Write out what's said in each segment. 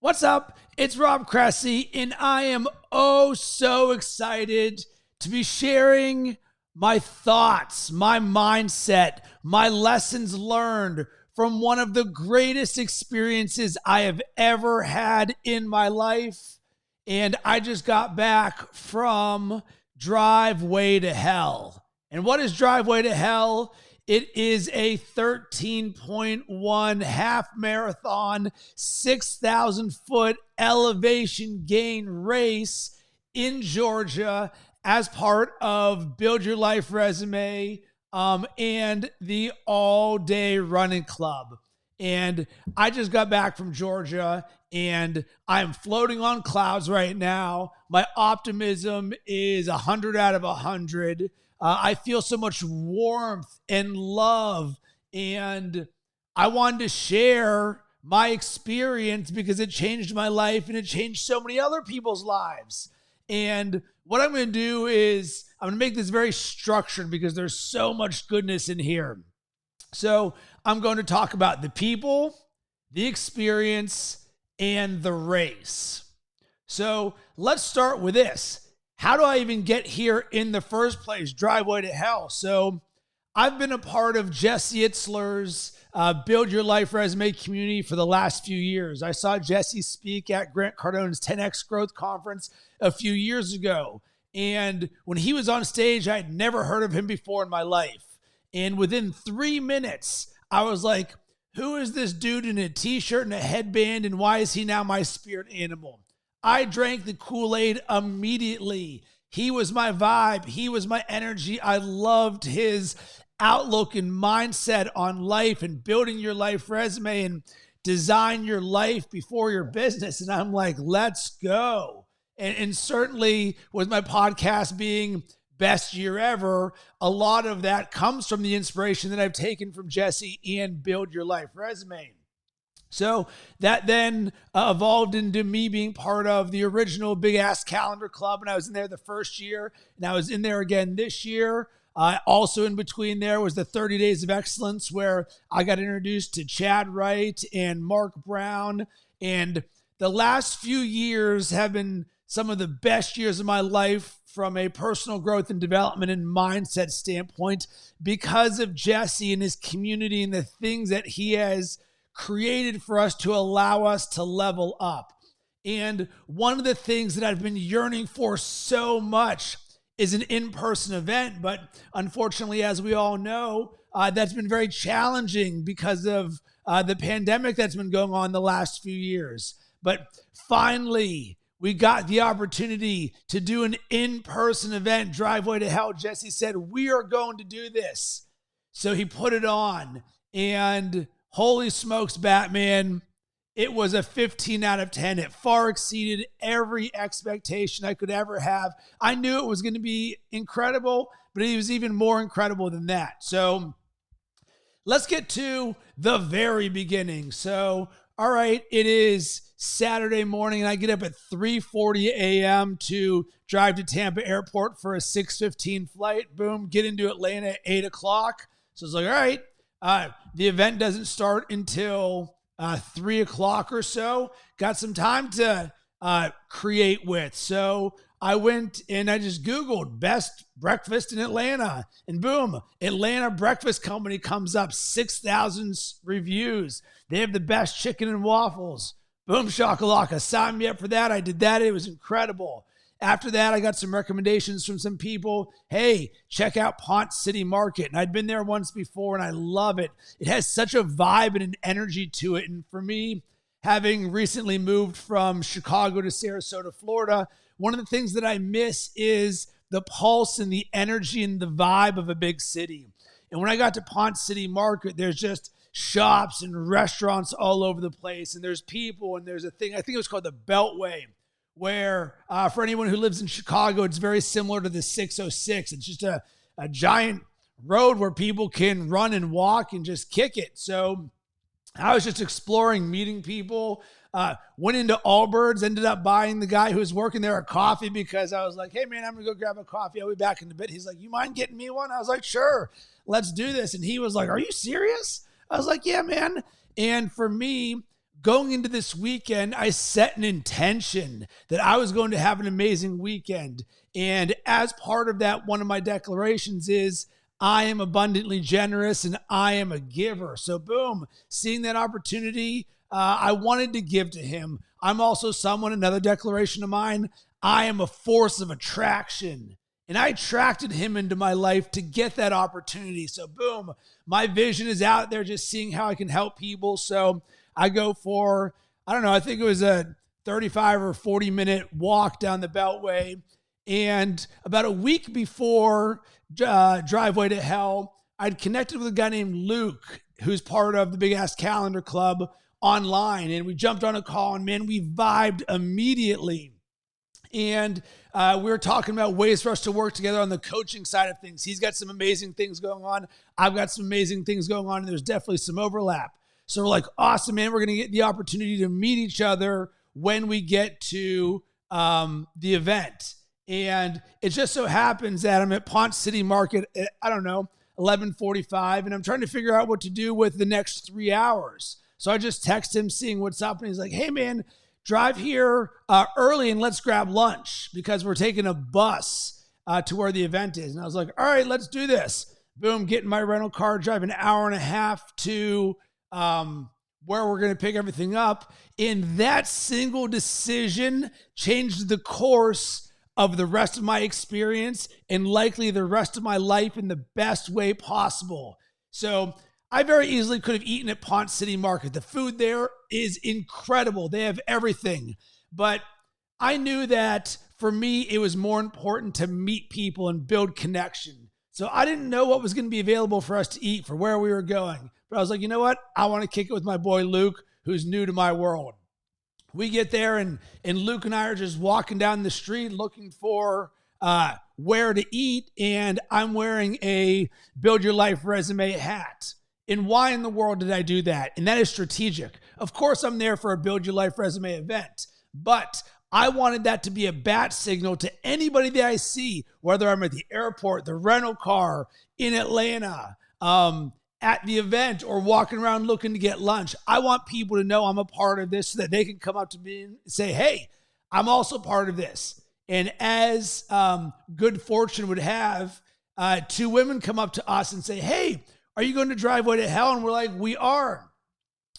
What's up? It's Rob Cressy, and I am oh so excited to be sharing my thoughts, my mindset, my lessons learned from one of the greatest experiences I have ever had in my life. And I just got back from Driveway to Hell. And what is Driveway to Hell? It is a 13.1 half marathon, 6,000 foot elevation gain race in Georgia as part of Build Your Life Resume and the All Day Running Club. And I just got back from Georgia and I'm floating on clouds right now. My optimism is 100 out of 100. I feel so much warmth and love, and I wanted to share my experience because it changed my life and it changed so many other people's lives. And what I'm going to do is I'm going to make this very structured because there's so much goodness in here. So I'm going to talk about the people, the experience, and the race. So let's start with this. How do I even get here in the first place? Driveway to Hell. So I've been a part of Jesse Itzler's Build Your Life Resume community for the last few years. I saw Jesse speak at Grant Cardone's 10X Growth Conference a few years ago. And when he was on stage, I had never heard of him before in my life. And within 3 minutes, I was like, who is this dude in a t-shirt and a headband, and why is he now my spirit animal? I drank the Kool-Aid immediately. He was my vibe. He was my energy. I loved his outlook and mindset on life and building your life resume and design your life before your business. And I'm like, let's go. And certainly with my podcast being best year ever, a lot of that comes from the inspiration that I've taken from Jesse and Build Your Life Resume. So that then evolved into me being part of the original Big Ass Calendar Club. And I was in there the first year, and I was in there again this year. Also in between there was the 30 Days of Excellence, where I got introduced to Chad Wright and Marq Brown. And the last few years have been some of the best years of my life from a personal growth and development and mindset standpoint because of Jesse and his community and the things that he has created for us to allow us to level up. And one of the things that I've been yearning for so much is an in-person event, but unfortunately, as we all know, that's been very challenging because of the pandemic that's been going on the last few years. But finally, we got the opportunity to do an in-person event, Driveway to Hell. Jesse said, we are going to do this. So he put it on, and holy smokes, Batman, it was a 15 out of 10. It far exceeded every expectation I could ever have. I knew it was going to be incredible, but it was even more incredible than that. So let's get to the very beginning. So, all right, it is Saturday morning, and I get up at 3:40 a.m. to drive to Tampa Airport for a 6:15 flight. Boom, get into Atlanta at 8 o'clock. So it's like, all right, the event doesn't start until 3 o'clock or so. Got some time to create with. So I went and I just Googled best breakfast in Atlanta, and boom, Atlanta Breakfast Company comes up, 6,000 reviews. They have the best chicken and waffles. Boom shakalaka. Sign me up for that. I did that. It was incredible. After that, I got some recommendations from some people. Hey, check out Ponce City Market. And I'd been there once before, and I love it. It has such a vibe and an energy to it. And for me, having recently moved from Chicago to Sarasota, Florida, one of the things that I miss is the pulse and the energy and the vibe of a big city. And when I got to Ponce City Market, there's just shops and restaurants all over the place. And there's people, and there's a thing, I think it was called the Beltway, where for anyone who lives in Chicago, it's very similar to the 606. It's just a giant road where people can run and walk and just kick it. So I was just exploring, meeting people, went into Allbirds, ended up buying the guy who was working there a coffee because I was like, hey, man, I'm going to go grab a coffee. I'll be back in a bit. He's like, you mind getting me one? I was like, sure, let's do this. And he was like, are you serious? I was like, yeah, man. And for me, going into this weekend, I set an intention that I was going to have an amazing weekend. And as part of that, one of my declarations is, I am abundantly generous and I am a giver. So boom, seeing that opportunity, I wanted to give to him. I'm also someone, another declaration of mine, I am a force of attraction. And I attracted him into my life to get that opportunity. So boom, my vision is out there just seeing how I can help people. So I go for, I don't know, I think it was a 35 or 40 minute walk down the Beltway. And about a week before Driveway to Hell, I'd connected with a guy named Luke, who's part of the Big Ass Calendar Club online. And we jumped on a call and man, we vibed immediately. And we were talking about ways for us to work together on the coaching side of things. He's got some amazing things going on. I've got some amazing things going on. And there's definitely some overlap. So we're like, awesome, man. We're going to get the opportunity to meet each other when we get to the event. And it just so happens that I'm at Ponce City Market at, I don't know, 11:45. And I'm trying to figure out what to do with the next 3 hours. So I just text him seeing what's up. And he's like, hey, man, drive here early and let's grab lunch because we're taking a bus to where the event is. And I was like, all right, let's do this. Boom, get in my rental car, drive an hour and a half to where we're going to pick everything up. And that single decision changed the course of the rest of my experience and likely the rest of my life in the best way possible. So I very easily could have eaten at Ponce City Market. The food there is incredible. They have everything. But I knew that for me, it was more important to meet people and build connection. So I didn't know what was going to be available for us to eat for where we were going. But I was like, you know what? I want to kick it with my boy Luke, who's new to my world. We get there and Luke and I are just walking down the street looking for where to eat. And I'm wearing a Build Your Life Resume hat. And why in the world did I do that? And that is strategic. Of course, I'm there for a Build Your Life Resume event, but I wanted that to be a bat signal to anybody that I see, whether I'm at the airport, the rental car, in Atlanta, at the event, or walking around looking to get lunch. I want people to know I'm a part of this so that they can come up to me and say, hey, I'm also part of this. And as good fortune would have, two women come up to us and say, hey, are you going to Driveway to Hell? And we're like, we are.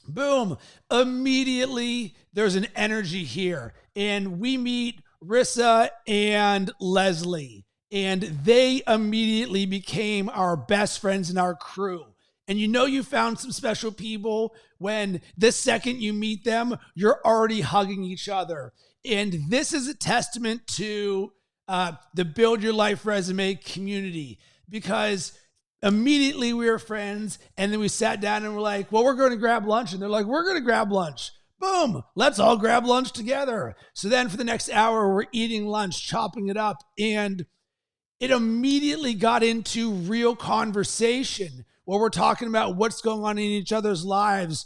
Boom. Immediately, there's an energy here. And we meet Rissa and Leslie. And they immediately became our best friends in our crew. And you know you found some special people when the second you meet them, you're already hugging each other. And this is a testament to the Build Your Life Resume community, because immediately we were friends, and then we sat down and we're like, well, we're going to grab lunch. And they're like, we're going to grab lunch. Boom, let's all grab lunch together. So then for the next hour, we're eating lunch, chopping it up. And it immediately got into real conversation where we're talking about what's going on in each other's lives,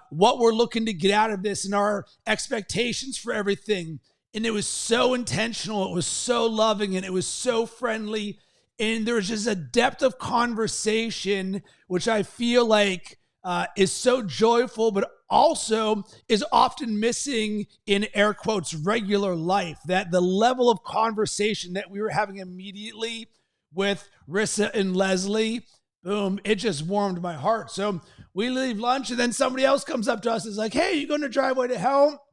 what we're looking to get out of this, and our expectations for everything. And it was so intentional. It was so loving, and it was so friendly. And there was just a depth of conversation, which I feel like is so joyful, but also is often missing in air quotes regular life. That the level of conversation that we were having immediately with Rissa and Leslie, boom, it just warmed my heart. So we leave lunch, and then somebody else comes up to us and is like, hey, you going to Driveway to Hell?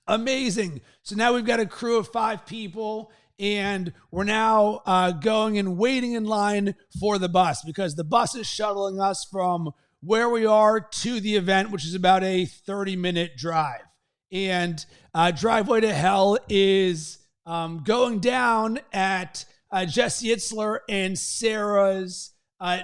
Amazing. So now we've got a crew of 5 people, and we're now going and waiting in line for the bus, because the bus is shuttling us from where we are to the event, which is about a 30-minute drive. And Driveway to Hell is going down at Jesse Itzler and Sarah's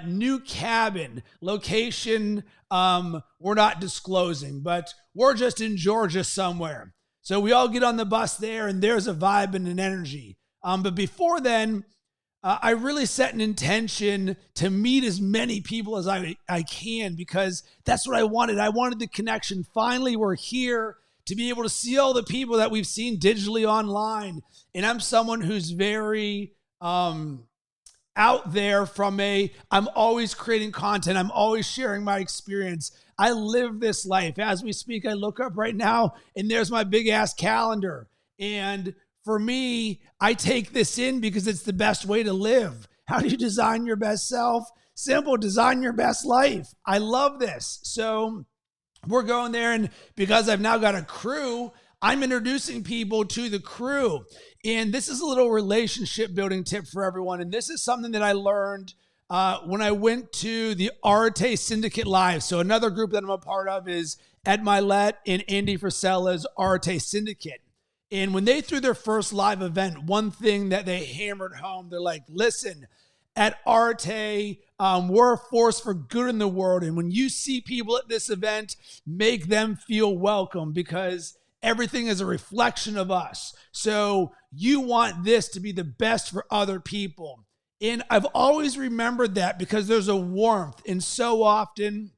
new cabin location. We're not disclosing, but we're just in Georgia somewhere. So we all get on the bus there, and there's a vibe and an energy. But before then, I really set an intention to meet as many people as I can, because that's what I wanted. I wanted the connection. Finally, we're here to be able to see all the people that we've seen digitally online. And I'm someone who's very out there from I'm always creating content. I'm always sharing my experience. I live this life. As we speak, I look up right now and there's my big ass calendar. And for me, I take this in because it's the best way to live. How do you design your best self? Simple, design your best life. I love this. So we're going there, and because I've now got a crew, I'm introducing people to the crew. And this is a little relationship building tip for everyone. And this is something that I learned when I went to the Arte Syndicate Live. So another group that I'm a part of is Ed Milet and Andy Frisella's Arte Syndicate. And when they threw their first live event, one thing that they hammered home, they're like, listen, at Arte, we're a force for good in the world. And when you see people at this event, make them feel welcome, because everything is a reflection of us. So you want this to be the best for other people. And I've always remembered that, because there's a warmth. And so often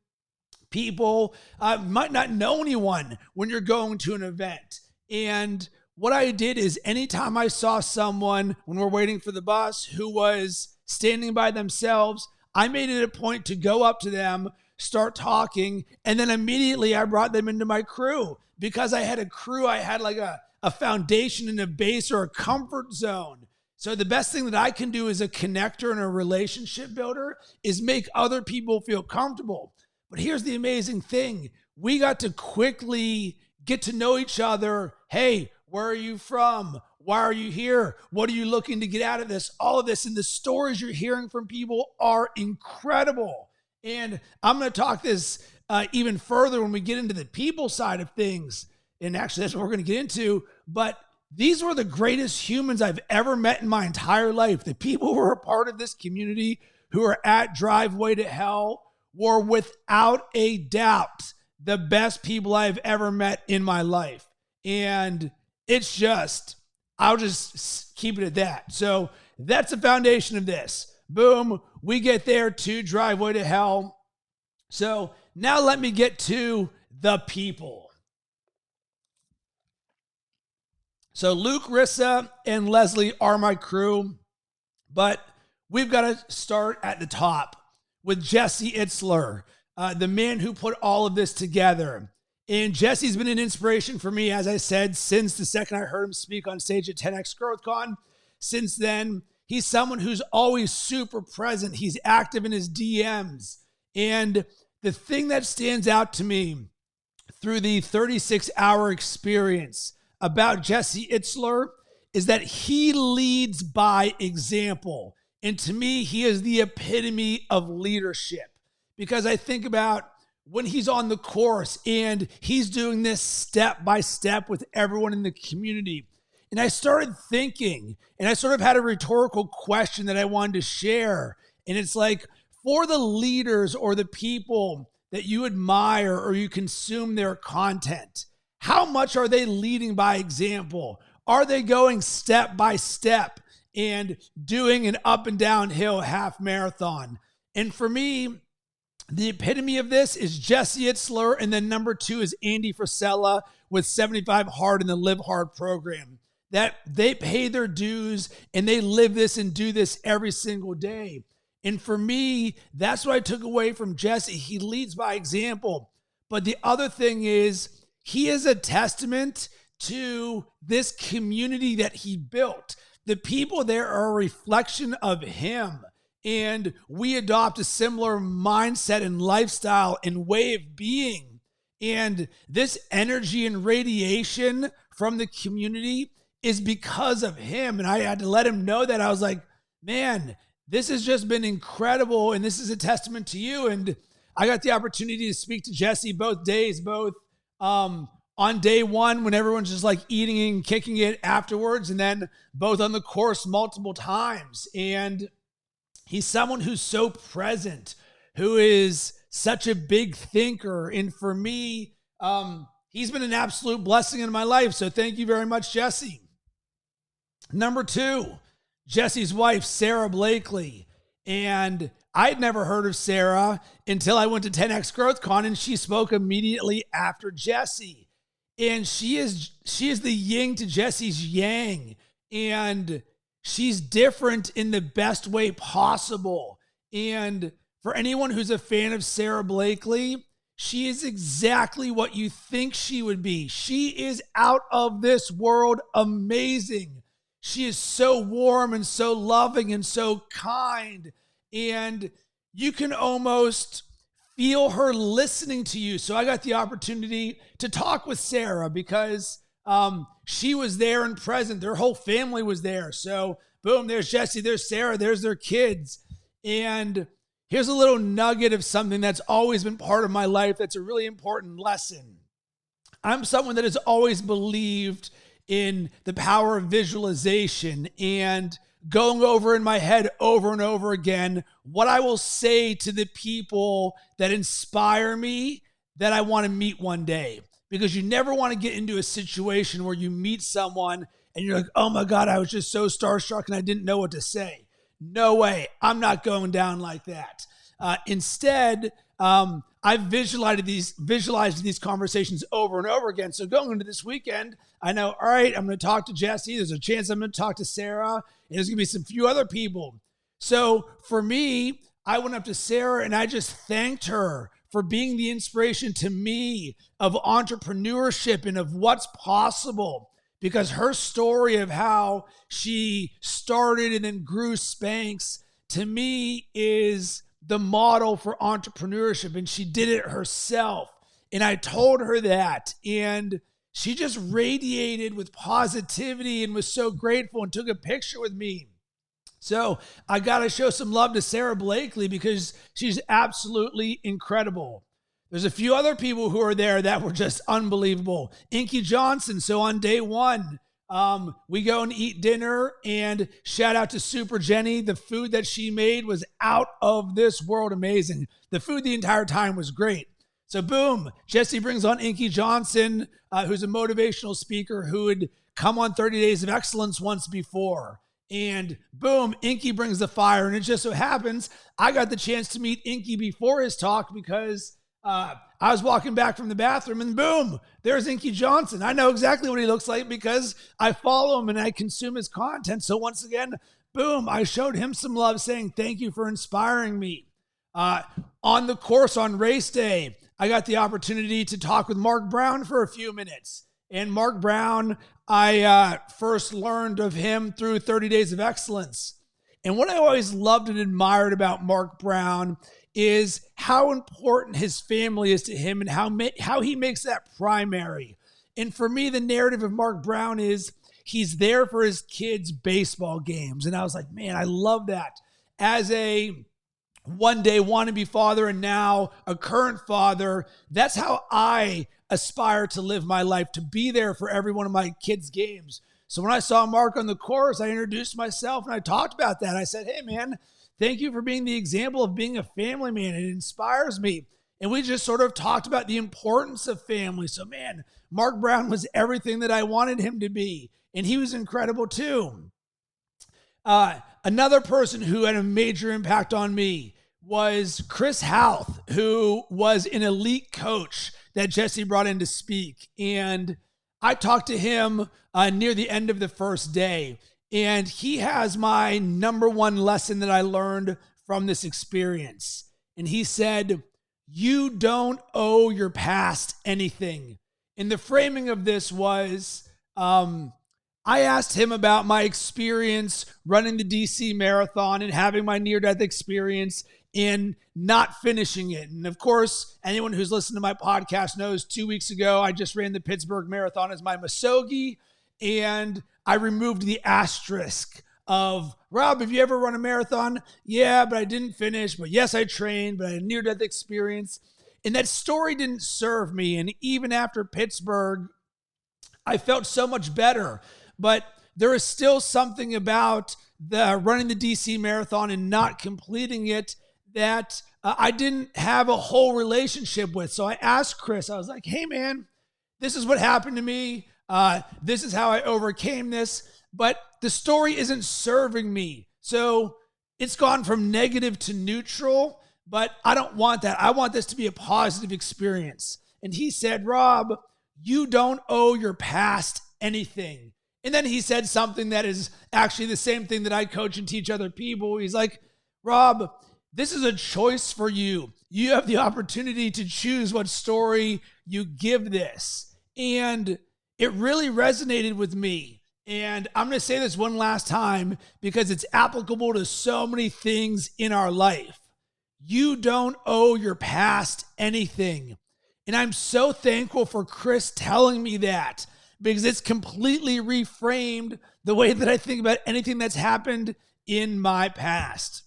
people might not know anyone when you're going to an event. And what I did is, anytime I saw someone when we're waiting for the bus who was standing by themselves, I made it a point to go up to them, start talking, and then immediately I brought them into my crew. Because I had a crew, I had like a foundation and a base, or a comfort zone. So the best thing that I can do as a connector and a relationship builder is make other people feel comfortable. But here's the amazing thing. We got to quickly get to know each other. Hey, where are you from? Why are you here? What are you looking to get out of this? All of this. And the stories you're hearing from people are incredible. And I'm going to talk this even further when we get into the people side of things. And actually, that's what we're going to get into. But these were the greatest humans I've ever met in my entire life. The people who are a part of this community, who are at Driveway to Hell, were without a doubt the best people I've ever met in my life. And it's just, I'll just keep it at that. So that's the foundation of this. Boom, we get there to Driveway to Hell. So now let me get to the people. So Luke, Rissa, and Leslie are my crew, but we've got to start at the top with Jesse Itzler, the man who put all of this together. And Jesse's been an inspiration for me, as I said, since the second I heard him speak on stage at 10X GrowthCon. Since then, he's someone who's always super present. He's active in his DMs. And the thing that stands out to me through the 36-hour experience about Jesse Itzler is that he leads by example. And to me, he is the epitome of leadership, because I think about when he's on the course and he's doing this step by step with everyone in the community. And I started thinking, and I sort of had a rhetorical question that I wanted to share. And it's like, for the leaders or the people that you admire or you consume their content, how much are they leading by example? Are they going step by step and doing an up and down hill half marathon? And for me, the epitome of this is Jesse Itzler, and then number 2 is Andy Frisella with 75 Hard in the Live Hard program. That they pay their dues and they live this and do this every single day. And for me, that's what I took away from Jesse. He leads by example. But the other thing is, he is a testament to this community that he built. The people there are a reflection of him. And we adopt a similar mindset and lifestyle and way of being. And this energy and radiation from the community is because of him. And I had to let him know that. I was like, man, this has just been incredible. And this is a testament to you. And I got the opportunity to speak to Jesse both days, both on day one when everyone's just like eating and kicking it afterwards, and then both on the course multiple times. And he's someone who's so present, who is such a big thinker. And for me, he's been an absolute blessing in my life. So thank you very much, Jesse. Number 2, Jesse's wife, Sara Blakely. And I'd never heard of Sara until I went to 10X GrowthCon, and she spoke immediately after Jesse. And she is the yin to Jesse's yang. And she's different in the best way possible. And for anyone who's a fan of Sara Blakely, She is exactly what you think she would be. She is out of this world amazing. She is so warm and so loving and so kind. And you can almost feel her listening to you. So I got the opportunity to talk with Sarah because she was there and present. Their whole family was there. So boom, there's Jesse, there's Sarah, there's their kids. And here's a little nugget of something that's always been part of my life that's a really important lesson. I'm someone that has always believed in the power of visualization and going over in my head over and over again what I will say to the people that inspire me that I want to meet one day. Because you never want to get into a situation where you meet someone and you're like, oh my God, I was just so starstruck and I didn't know what to say. No way. I'm not going down like that. Instead, I've visualized these conversations over and over again. So going into this weekend, I know, all right, I'm going to talk to Jesse. There's a chance I'm going to talk to Sarah. And there's going to be some few other people. So for me, I went up to Sarah and I just thanked her for being the inspiration to me of entrepreneurship and of what's possible. Because her story of how she started and then grew Spanx, to me, is the model for entrepreneurship. And she did it herself. And I told her that. And she just radiated with positivity and was so grateful and took a picture with me. So I got to show some love to Sara Blakely because she's absolutely incredible. There's a few other people who are there that were just unbelievable. Inky Johnson. So on day one, we go and eat dinner, and shout out to Super Jenny. The food that she made was out of this world amazing. The food the entire time was great. So boom, Jesse brings on Inky Johnson, who's a motivational speaker who had come on 30 Days of Excellence once before. And boom, Inky brings the fire. And it just so happens I got the chance to meet Inky before his talk because I was walking back from the bathroom and boom, there's Inky Johnson. I know exactly what he looks like because I follow him and I consume his content. So once again, boom, I showed him some love saying, thank you for inspiring me. On the course on race day, I got the opportunity to talk with Marq Brown for a few minutes. And Marq Brown, I first learned of him through 30 Days of Excellence. And what I always loved and admired about Marq Brown is how important his family is to him and how he makes that primary. And for me, the narrative of Marq Brown is he's there for his kids' baseball games. And I was like, man, I love that. As a one day wannabe father and now a current father, that's how I aspire to live my life, to be there for every one of my kids' games. So when I saw Marq on the course, I introduced myself and I talked about that. I said, hey, man, thank you for being the example of being a family man. It inspires me. And we just sort of talked about the importance of family. So, man, Marq Brown was everything that I wanted him to be. And he was incredible too. Another person who had a major impact on me was Chris Hauth, who was an elite coach that Jesse brought in to speak. And I talked to him near the end of the first day. And he has my number one lesson that I learned from this experience. And he said, you don't owe your past anything. And the framing of this was, I asked him about my experience running the DC Marathon and having my near-death experience and not finishing it. And of course, anyone who's listened to my podcast knows 2 weeks ago, I just ran the Pittsburgh Marathon as my Masogi. And I removed the asterisk of, Rob, have you ever run a marathon? Yeah, but I didn't finish. But yes, I trained, but I had a near-death experience. And that story didn't serve me. And even after Pittsburgh, I felt so much better. But there is still something about the running the DC Marathon and not completing it that I didn't have a whole relationship with. So I asked Chris, I was like, hey, man, this is what happened to me. This is how I overcame this, but the story isn't serving me. So it's gone from negative to neutral, but I don't want that. I want this to be a positive experience. And he said, Rob, you don't owe your past anything. And then he said something that is actually the same thing that I coach and teach other people. He's like, Rob, this is a choice for you. You have the opportunity to choose what story you give this. And it really resonated with me. And I'm going to say this one last time because it's applicable to so many things in our life. You don't owe your past anything. And I'm so thankful for Chris telling me that because it's completely reframed the way that I think about anything that's happened in my past.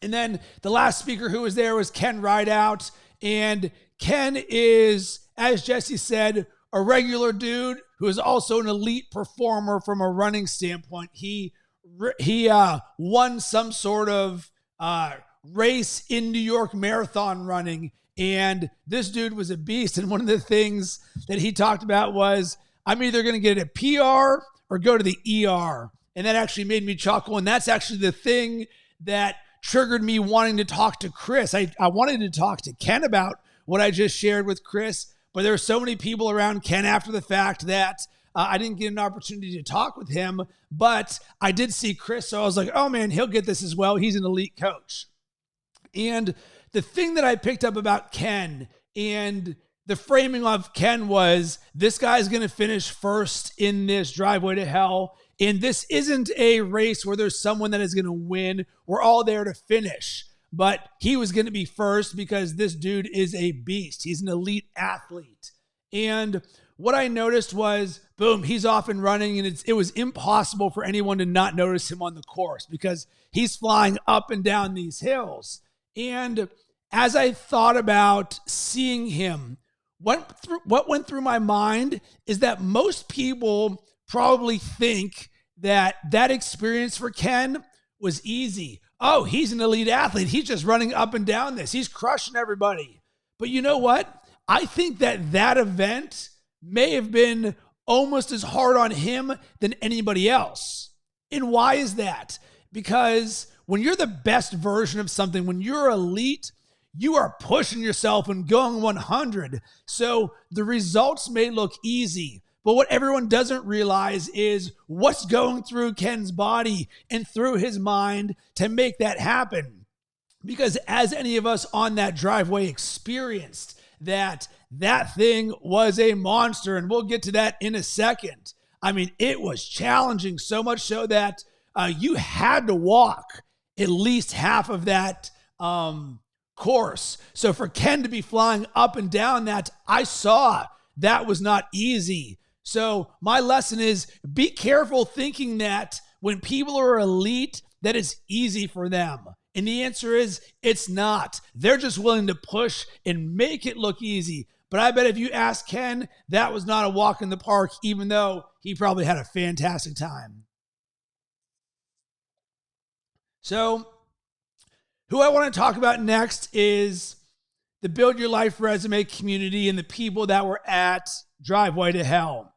And then the last speaker who was there was Ken Rideout. And Ken is, as Jesse said, a regular dude who is also an elite performer from a running standpoint. He won some sort of race in New York marathon running. And this dude was a beast. And one of the things that he talked about was, I'm either going to get a PR or go to the ER. And that actually made me chuckle. And that's actually the thing that triggered me wanting to talk to Chris. I wanted to talk to Ken about what I just shared with Chris, but there were so many people around Ken after the fact that I didn't get an opportunity to talk with him, but I did see Chris. So I was like, oh man, he'll get this as well. He's an elite coach. And the thing that I picked up about Ken and the framing of Ken was, this guy's going to finish first in this driveway to hell. And this isn't a race where there's someone that is going to win. We're all there to finish. But he was going to be first because this dude is a beast. He's an elite athlete. And what I noticed was, boom, he's off and running. And it was impossible for anyone to not notice him on the course because he's flying up and down these hills. And as I thought about seeing him, what went through my mind is that most people probably think that experience for Ken was easy. Oh, he's an elite athlete. He's just running up and down this. He's crushing everybody. But you know what? I think that event may have been almost as hard on him than anybody else. And why is that? Because when you're the best version of something, when you're elite, you are pushing yourself and going 100. So the results may look easy, but what everyone doesn't realize is what's going through Ken's body and through his mind to make that happen. Because as any of us on that driveway experienced, that thing was a monster. And we'll get to that in a second. I mean, it was challenging, so much so that you had to walk at least half of that course. So for Ken to be flying up and down that, I saw that was not easy. So my lesson is be careful thinking that when people are elite, that it's easy for them. And the answer is it's not. They're just willing to push and make it look easy. But I bet if you ask Ken, that was not a walk in the park, even though he probably had a fantastic time. So who I want to talk about next is the Build Your Life Resume community and the people that were at Driveway to Hell.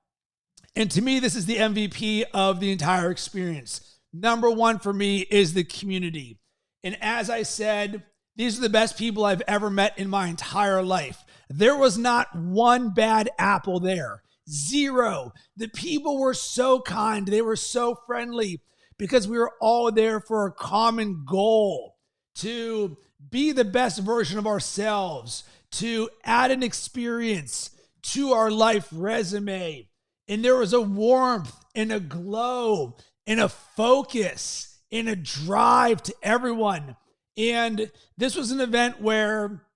And to me, this is the MVP of the entire experience. Number one for me is the community. And as I said, these are the best people I've ever met in my entire life. There was not one bad apple there. Zero. The people were so kind. They were so friendly because we were all there for a common goal to be the best version of ourselves, to add an experience to our life resume. And there was a warmth and a glow and a focus and a drive to everyone. And this was an event where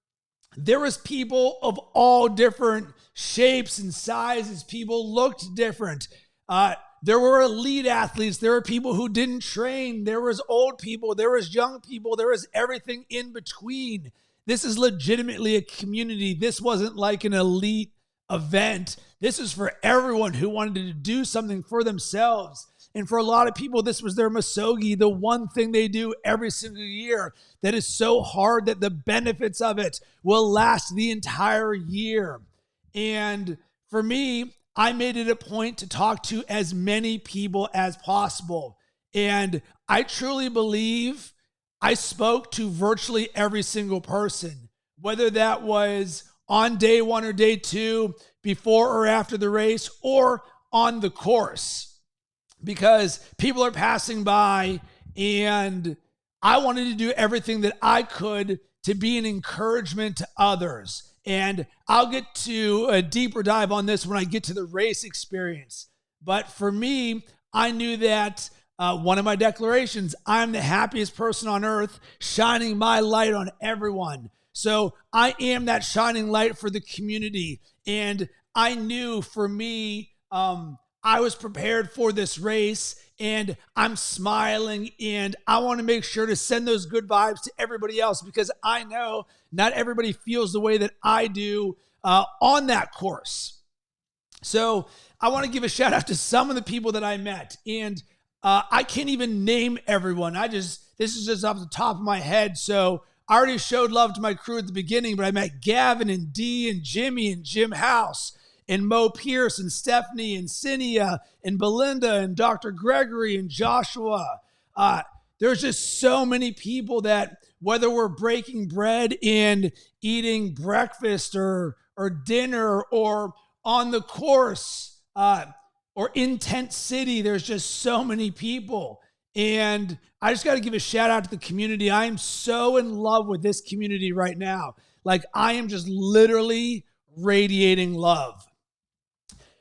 there was people of all different shapes and sizes. People looked different. There were elite athletes. There were people who didn't train. There was old people. There was young people. There was everything in between. This is legitimately a community. This wasn't like an elite event. This is for everyone who wanted to do something for themselves. And for a lot of people, this was their masogi, the one thing they do every single year that is so hard that the benefits of it will last the entire year. And for me, I made it a point to talk to as many people as possible. And I truly believe I spoke to virtually every single person, whether that was on day one or day two, before or after the race, or on the course. Because people are passing by and I wanted to do everything that I could to be an encouragement to others. And I'll get to a deeper dive on this when I get to the race experience. But for me, I knew that one of my declarations, I'm the happiest person on earth, shining my light on everyone. So I am that shining light for the community. And I knew for me, I was prepared for this race and I'm smiling and I want to make sure to send those good vibes to everybody else because I know not everybody feels the way that I do on that course. So I want to give a shout out to some of the people that I met, and I can't even name everyone. This is just off the top of my head. So I already showed love to my crew at the beginning, but I met Gavin and Dee and Jimmy and Jim House and Mo Pierce and Stephanie and Cinia and Belinda and Dr. Gregory and Joshua. There's just so many people that whether we're breaking bread and eating breakfast or dinner or on the course or in Tent City, there's just so many people. And I just got to give a shout out to the community. I am so in love with this community right now. Like I am just literally radiating love.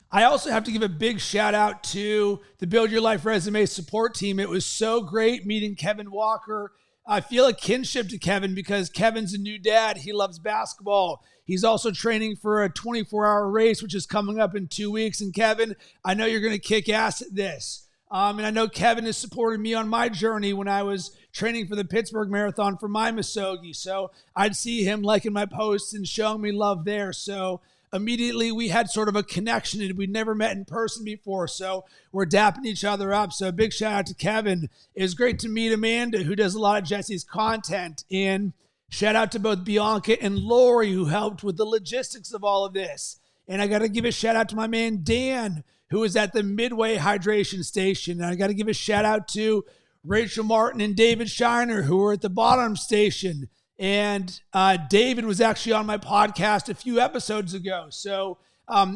I also have to give a big shout out to the Build Your Life Resume support team. It was so great meeting Kevin Walker. I feel a kinship to Kevin because Kevin's a new dad. He loves basketball. He's also training for a 24-hour race, which is coming up in 2 weeks. And Kevin, I know you're going to kick ass at this. And I know Kevin has supported me on my journey when I was training for the Pittsburgh Marathon for my Musogi. So I'd see him liking my posts and showing me love there. So immediately we had sort of a connection and we'd never met in person before. So we're dapping each other up. So a big shout out to Kevin. It was great to meet Amanda, who does a lot of Jesse's content. And shout out to both Bianca and Lori, who helped with the logistics of all of this. And I got to give a shout out to my man, Dan, who was at the Midway Hydration Station. And I got to give a shout out to Rachel Martin and David Shiner, who were at the bottom station. And David was actually on my podcast a few episodes ago. So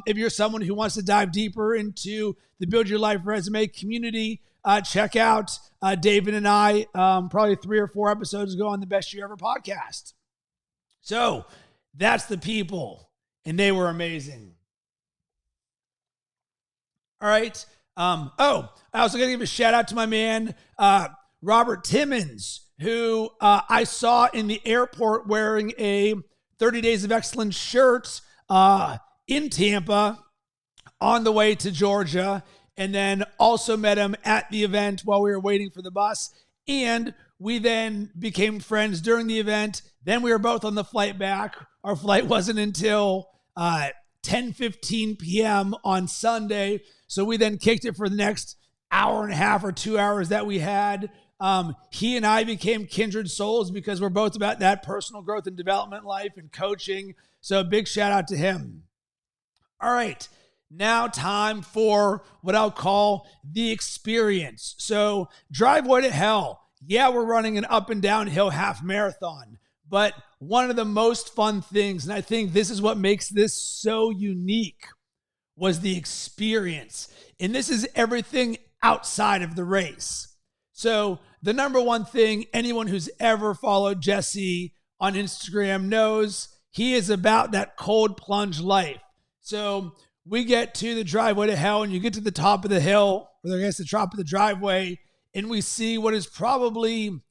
if you're someone who wants to dive deeper into the Build Your Life Resume community, check out David and I probably 3 or 4 episodes ago on the Best Year Ever podcast. So that's the people, and they were amazing. All right. I also got to give a shout out to my man, Robert Timmons, who I saw in the airport wearing a 30 Days of Excellence shirt in Tampa on the way to Georgia, and then also met him at the event while we were waiting for the bus. And we then became friends during the event. Then we were both on the flight back. Our flight wasn't until 10:15 p.m. on Sunday. So we then kicked it for the next hour and a half or 2 hours that we had. He and I became kindred souls because we're both about that personal growth and development life and coaching. So a big shout out to him. All right, now time for what I'll call the experience. So Driveway to Hell. Yeah, we're running an up and downhill half marathon, but one of the most fun things, and I think this is what makes this so unique, was the experience. And this is everything outside of the race. So the number one thing anyone who's ever followed Jesse on Instagram knows, he is about that cold plunge life. So we get to the Driveway to Hell and you get to the top of the hill, or I guess the top of the driveway, and we see what is probably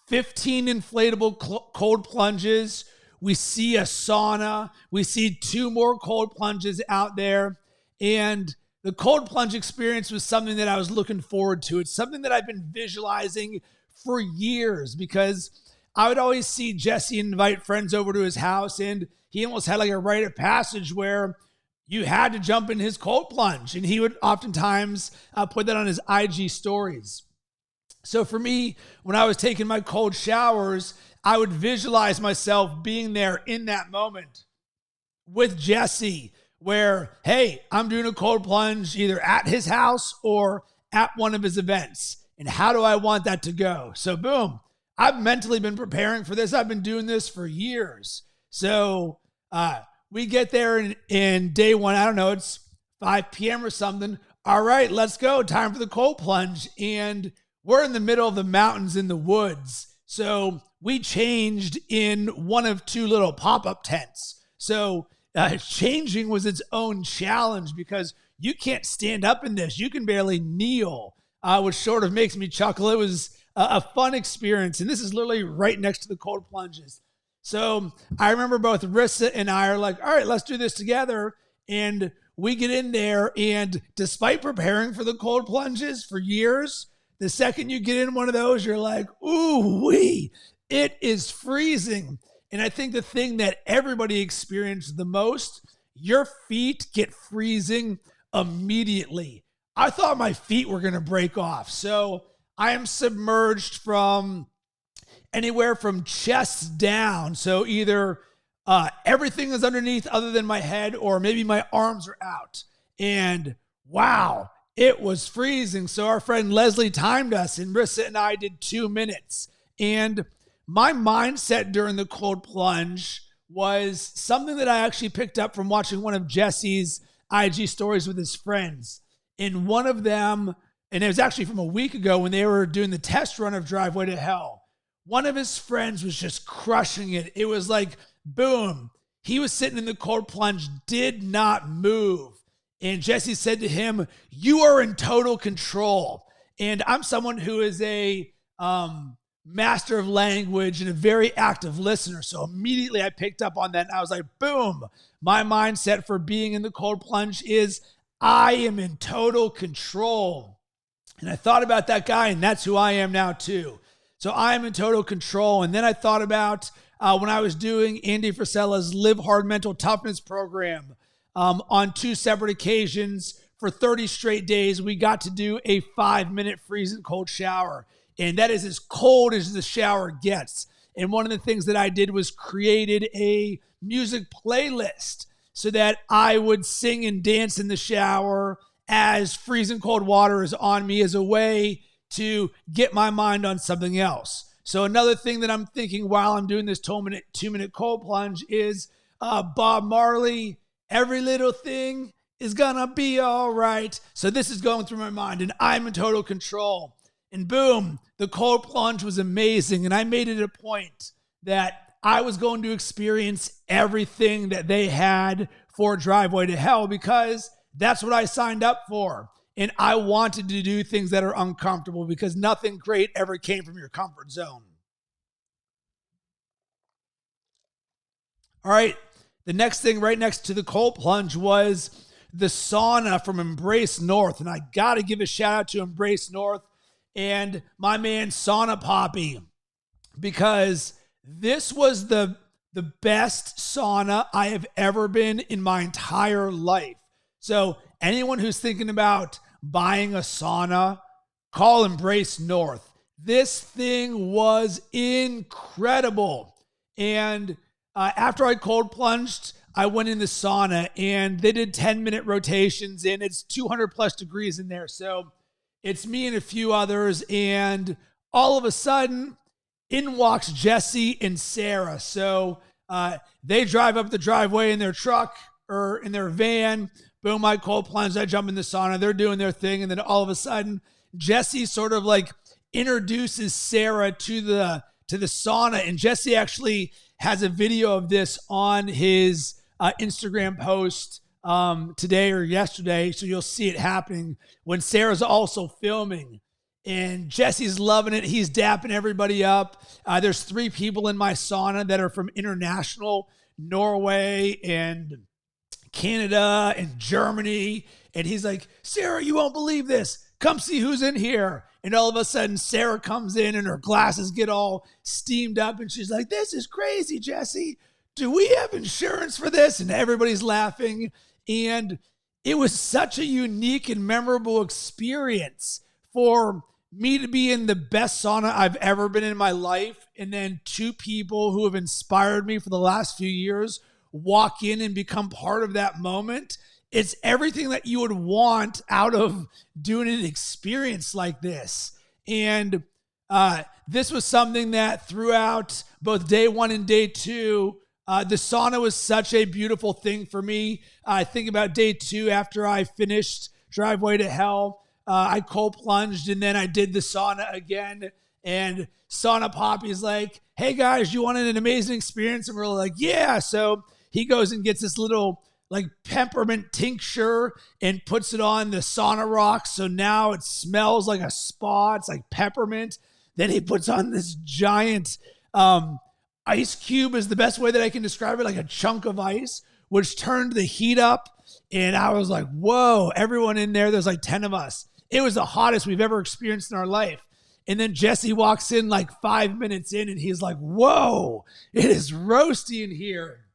15 inflatable cold plunges. We see a sauna. We see 2 more cold plunges out there. And the cold plunge experience was something that I was looking forward to. It's something that I've been visualizing for years because I would always see Jesse invite friends over to his house, and he almost had like a rite of passage where you had to jump in his cold plunge, and he would oftentimes put that on his IG stories. So for me, when I was taking my cold showers, I would visualize myself being there in that moment with Jesse, where, hey, I'm doing a cold plunge either at his house or at one of his events. And how do I want that to go? So boom, I've mentally been preparing for this. I've been doing this for years. So we get there in day one. I don't know, it's 5 p.m. or something. All right, let's go. Time for the cold plunge. And we're in the middle of the mountains in the woods. So we changed in one of two little pop-up tents. So changing was its own challenge because you can't stand up in this. You can barely kneel, which sort of makes me chuckle. It was a fun experience. And this is literally right next to the cold plunges. So I remember both Rissa and I are like, all right, let's do this together. And we get in there, and despite preparing for the cold plunges for years, the second you get in one of those, you're like, ooh wee, it is freezing. And I think the thing that everybody experienced the most, your feet get freezing immediately. I thought my feet were going to break off. So I am submerged from anywhere from chest down. So either everything is underneath other than my head, or maybe my arms are out. And wow, it was freezing. So our friend Leslie timed us, and Rissa and I did 2 minutes. And my mindset during the cold plunge was something that I actually picked up from watching one of Jesse's IG stories with his friends. And one of them, and it was actually from a week ago when they were doing the test run of Driveway to Hell, one of his friends was just crushing it. It was like, boom. He was sitting in the cold plunge, did not move. And Jesse said to him, you are in total control. And I'm someone who is a master of language and a very active listener. So immediately I picked up on that, and I was like, boom. My mindset for being in the cold plunge is I am in total control. And I thought about that guy, and that's who I am now too. So I am in total control. And then I thought about when I was doing Andy Frisella's Live Hard Mental Toughness program on 2 separate occasions for 30 straight days, we got to do a 5-minute freezing cold shower. And that is as cold as the shower gets. And one of the things that I did was created a music playlist so that I would sing and dance in the shower as freezing cold water is on me, as a way to get my mind on something else. So another thing that I'm thinking while I'm doing this 2-minute cold plunge is Bob Marley, every little thing is gonna be all right. So this is going through my mind, and I'm in total control. And boom, the cold plunge was amazing. And I made it a point that I was going to experience everything that they had for Driveway to Hell, because that's what I signed up for. And I wanted to do things that are uncomfortable, because nothing great ever came from your comfort zone. All right. The next thing right next to the cold plunge was the sauna from Embrace North. And I got to give a shout out to Embrace North and my man Sauna Poppy, because this was the best sauna I have ever been in my entire life. So anyone who's thinking about buying a sauna, call Embrace North. This thing was incredible. And after I cold plunged, I went in the sauna, and they did 10-minute rotations, and it's 200 plus degrees in there. So it's me and a few others, and all of a sudden, in walks Jesse and Sarah. So they drive up the driveway in their truck or in their van. Boom, I cold plunge, I jump in the sauna. They're doing their thing, and then all of a sudden, Jesse sort of like introduces Sarah to the sauna, and Jesse actually has a video of this on his Instagram post today or yesterday, so you'll see it happening when Sarah's also filming. And Jesse's loving it. He's dapping everybody up. There's 3 people in my sauna that are from international, Norway and Canada and Germany. And he's like, Sarah, you won't believe this. Come see who's in here. And all of a sudden, Sarah comes in and her glasses get all steamed up. And she's like, this is crazy, Jesse. Do we have insurance for this? And everybody's laughing. And it was such a unique and memorable experience for me to be in the best sauna I've ever been in my life. And then 2 people who have inspired me for the last few years walk in and become part of that moment. It's everything that you would want out of doing an experience like this. And this was something that throughout both day 1 and day 2, the sauna was such a beautiful thing for me. I think about day 2 after I finished Driveway to Hell. I cold plunged, and then I did the sauna again. And Sauna Poppy's like, hey guys, you wanted an amazing experience? And we're like, yeah. So he goes and gets this little like peppermint tincture and puts it on the sauna rocks. So now it smells like a spa. It's like peppermint. Then he puts on this giant ice cube is the best way that I can describe it, like a chunk of ice, which turned the heat up. And I was like, whoa, everyone in there's like 10 of us. It was the hottest we've ever experienced in our life. And then Jesse walks in like 5 minutes in and he's like, whoa, it is roasty in here.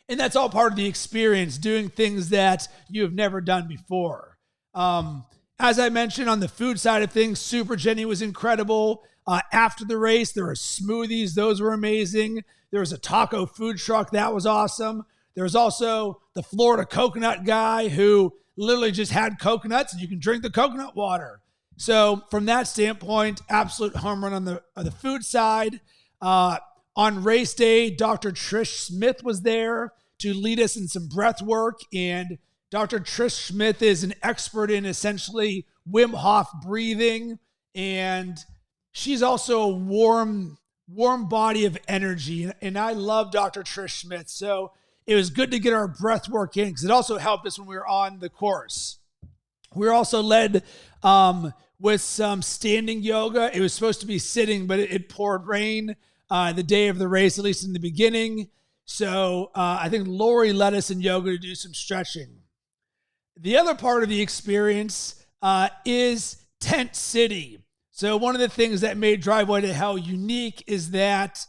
And that's all part of the experience, doing things that you have never done before. As I mentioned, on the food side of things, Super Jenny was incredible. After the race, there were smoothies. Those were amazing. There was a taco food truck. That was awesome. There was also the Florida coconut guy who literally just had coconuts and you can drink the coconut water. So from that standpoint, absolute home run on the food side. On race day, Dr. Trish Smith was there to lead us in some breath work. And Dr. Trish Smith is an expert in essentially Wim Hof breathing. And she's also a warm body of energy. And I love Dr. Trish Smith. So it was good to get our breath work in because it also helped us when we were on the course. We were also led with some standing yoga. It was supposed to be sitting, but it poured rain the day of the race, at least in the beginning. So I think Lori led us in yoga to do some stretching. The other part of the experience is Tent City. So one of the things that made Driveway to Hell unique is that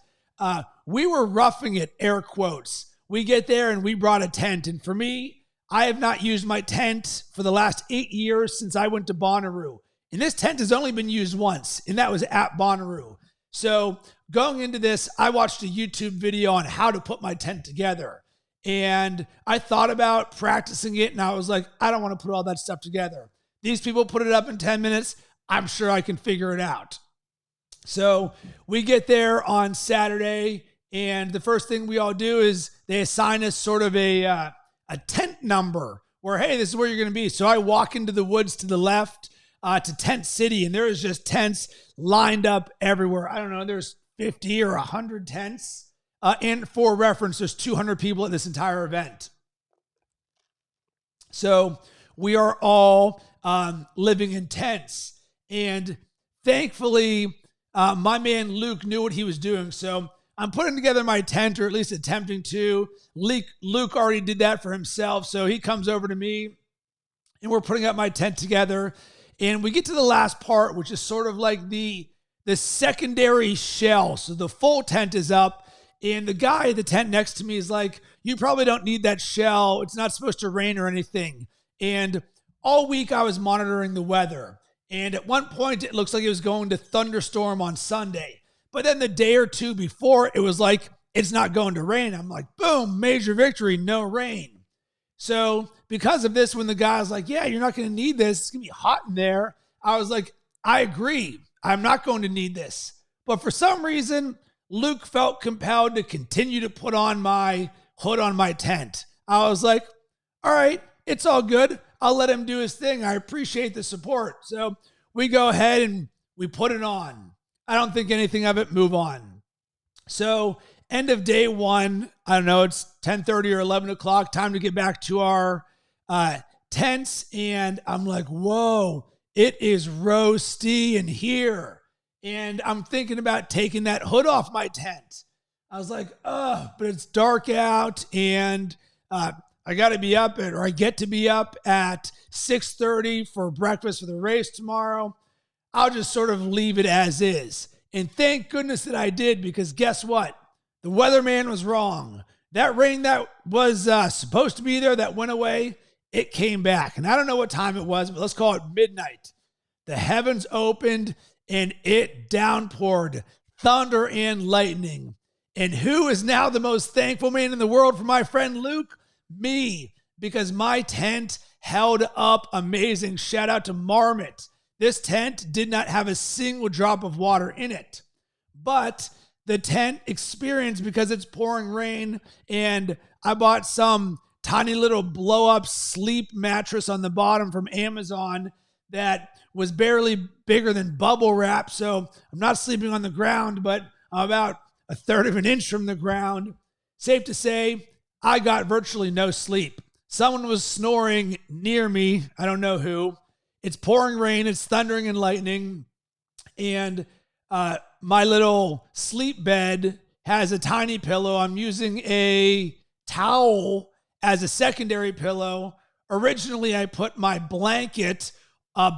we were roughing it, air quotes. We get there and we brought a tent. And for me, I have not used my tent for the last 8 years since I went to Bonnaroo. And this tent has only been used once, and that was at Bonnaroo. So going into this, I watched a YouTube video on how to put my tent together. And I thought about practicing it, and I was like, I don't want to put all that stuff together. These people put it up in 10 minutes. I'm sure I can figure it out. So we get there on Saturday, and the first thing we all do is they assign us sort of a tent number where, hey, this is where you're going to be. So I walk into the woods to the left to Tent City, and there is just tents lined up everywhere. I don't know, there's 50 or 100 tents. And for reference, there's 200 people at this entire event. So we are all living in tents. And thankfully, my man Luke knew what he was doing. So I'm putting together my tent, or at least attempting to. Luke already did that for himself. So he comes over to me, and we're putting up my tent together. And we get to the last part, which is sort of like the secondary shell. So the full tent is up, and the guy at the tent next to me is like, you probably don't need that shell. It's not supposed to rain or anything. And all week I was monitoring the weather. And at one point, it looks like it was going to thunderstorm on Sunday. But then the day or two before, it was like, it's not going to rain. I'm like, boom, major victory, no rain. So because of this, when the guy's like, yeah, you're not going to need this, it's going to be hot in there, I was like, I agree. I'm not going to need this. But for some reason, Luke felt compelled to continue to put on my hood on my tent. I was like, all right, it's all good. I'll let him do his thing. I appreciate the support. So we go ahead and we put it on. I don't think anything of it, move on. So end of day one, I don't know, it's 10:30 or 11 o'clock, time to get back to our tents. And I'm like, whoa, it is roasty in here. And I'm thinking about taking that hood off my tent. I was like, but it's dark out, and I got to be up I get to be up at 6:30 for breakfast for the race tomorrow. I'll just sort of leave it as is. And thank goodness that I did, because guess what? The weatherman was wrong. That rain that was supposed to be there, that went away, it came back. And I don't know what time it was, but let's call it midnight. The heavens opened and it downpoured thunder and lightning. And who is now the most thankful man in the world for my friend Luke? Me, because my tent held up amazing. Shout out to Marmot. This tent did not have a single drop of water in it. But the tent experienced, because it's pouring rain, and I bought some tiny little blow-up sleep mattress on the bottom from Amazon that was barely bigger than bubble wrap. So I'm not sleeping on the ground, but I'm about a third of an inch from the ground. Safe to say, I got virtually no sleep. Someone was snoring near me. I don't know who. It's pouring rain. It's thundering and lightning. And my little sleep bed has a tiny pillow. I'm using a towel as a secondary pillow. Originally, I put my blanket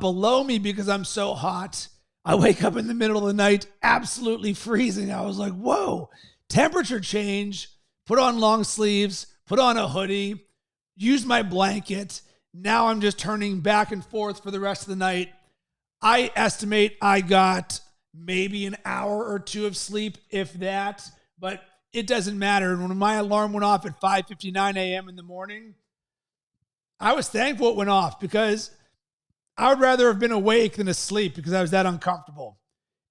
below me because I'm so hot. I wake up in the middle of the night absolutely freezing. I was like, whoa, temperature change. Put on long sleeves, put on a hoodie, use my blanket. Now I'm just turning back and forth for the rest of the night. I estimate I got maybe an hour or two of sleep, if that, but it doesn't matter. When my alarm went off at 5:59 a.m. in the morning, I was thankful it went off because I would rather have been awake than asleep because I was that uncomfortable.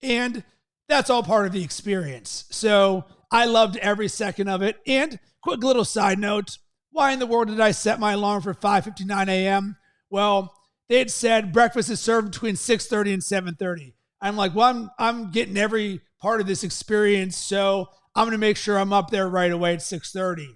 And that's all part of the experience. So I loved every second of it. And quick little side note, why in the world did I set my alarm for 5:59 a.m.? Well, they had said breakfast is served between 6:30 and 7:30. I'm like, well, I'm getting every part of this experience, so I'm going to make sure I'm up there right away at 6:30.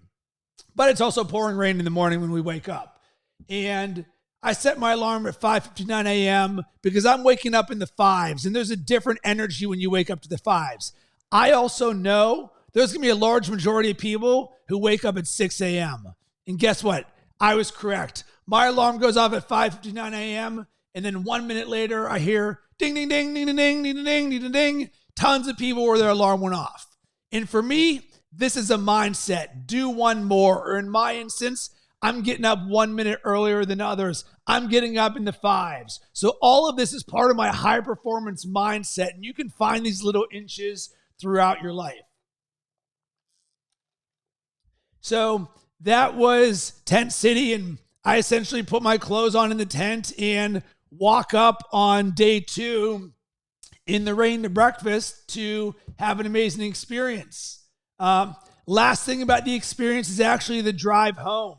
But it's also pouring rain in the morning when we wake up. And I set my alarm at 5:59 a.m. because I'm waking up in the fives, and there's a different energy when you wake up to the fives. I also know there's going to be a large majority of people who wake up at 6 a.m. And guess what? I was correct. My alarm goes off at 5:59 a.m. And then 1 minute later, I hear ding, ding, ding, ding, ding, ding, ding, ding, ding, ding, ding. Tons of people where their alarm went off. And for me, this is a mindset. Do one more. Or in my instance, I'm getting up 1 minute earlier than others. I'm getting up in the fives. So all of this is part of my high performance mindset. And you can find these little inches throughout your life. So that was Tent City, and I essentially put my clothes on in the tent and walk up on day 2 in the rain to breakfast to have an amazing experience. Last thing about the experience is actually the drive home.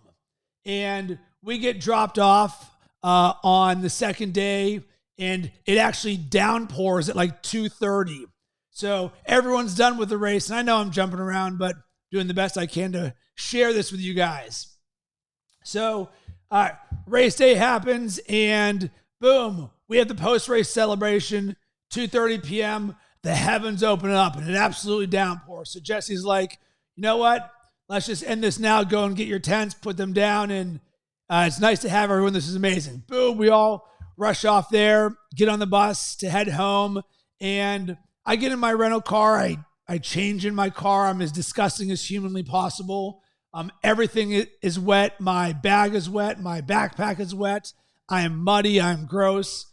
And we get dropped off on the second day, and it actually downpours at like 2:30. So everyone's done with the race, and I know I'm jumping around, but doing the best I can to share this with you guys. So race day happens, and boom, we have the post-race celebration, 2:30 p.m. The heavens open up, and it absolutely downpours. So Jesse's like, you know what? Let's just end this now. Go and get your tents, put them down, and it's nice to have everyone. This is amazing. Boom, we all rush off there, get on the bus to head home, and I get in my rental car. I change in my car. I'm as disgusting as humanly possible. Everything is wet. My bag is wet. My backpack is wet. I am muddy. I'm gross.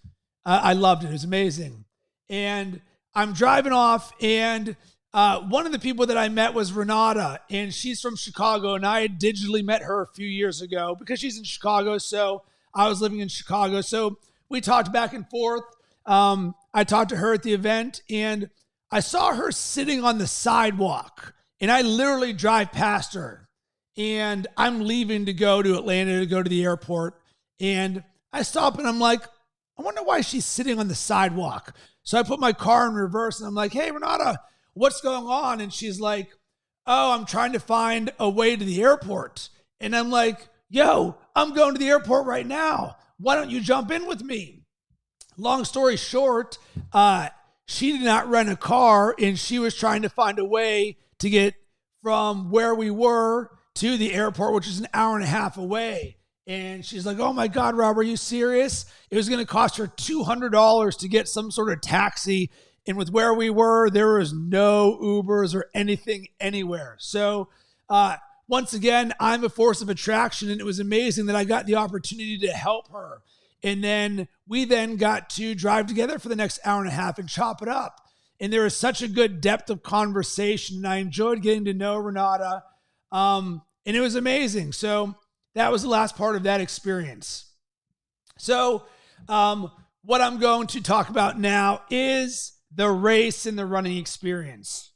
I loved it. It was amazing. And I'm driving off, and one of the people that I met was Renata, and she's from Chicago, and I had digitally met her a few years ago because she's in Chicago, so I was living in Chicago. So we talked back and forth. I talked to her at the event, and I saw her sitting on the sidewalk, and I literally drive past her, and I'm leaving to go to Atlanta to go to the airport, and I stop, and I'm like, I wonder why she's sitting on the sidewalk. So I put my car in reverse, and I'm like, hey, Renata, what's going on? And she's like, oh, I'm trying to find a way to the airport. And I'm like, yo, I'm going to the airport right now. Why don't you jump in with me? Long story short, she did not rent a car, and she was trying to find a way to get from where we were to the airport, which is an hour and a half away. And she's like, oh my God, Rob, are you serious? It was going to cost her $200 to get some sort of taxi. And with where we were, there was no Ubers or anything anywhere. So once again, I'm a force of attraction, and it was amazing that I got the opportunity to help her. And then we then got to drive together for the next hour and a half and chop it up. And there was such a good depth of conversation, and I enjoyed getting to know Renata. And it was amazing. So that was the last part of that experience. So what I'm going to talk about now is the race and the running experience.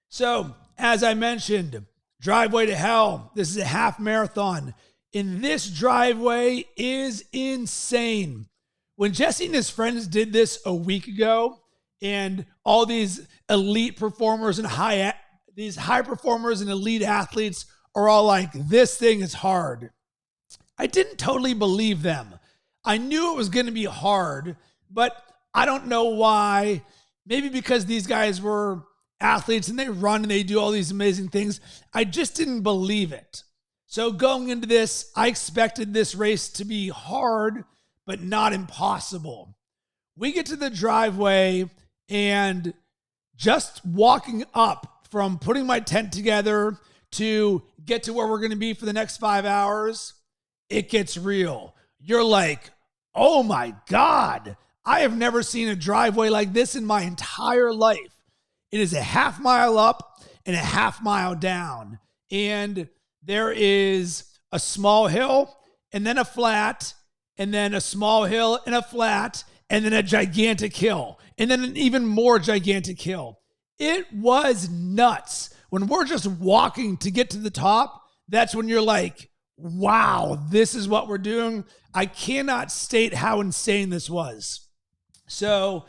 So, as I mentioned, Driveway to Hell. This is a half marathon. in this driveway is insane. When Jesse and his friends did this a week ago, and all these elite performers and these high performers and elite athletes are all like, this thing is hard, I didn't totally believe them. I knew it was going to be hard, but I don't know why. Maybe because these guys were athletes and they run and they do all these amazing things. I just didn't believe it. So going into this, I expected this race to be hard, but not impossible. We get to the driveway, and just walking up from putting my tent together to get to where we're going to be for the next 5 hours, it gets real. You're like, oh my God, I have never seen a driveway like this in my entire life. It is a half mile up and a half mile down. And there is a small hill and then a flat and then a small hill and a flat and then a gigantic hill and then an even more gigantic hill. It was nuts. When we're just walking to get to the top, that's when you're like, wow, this is what we're doing. I cannot state how insane this was. So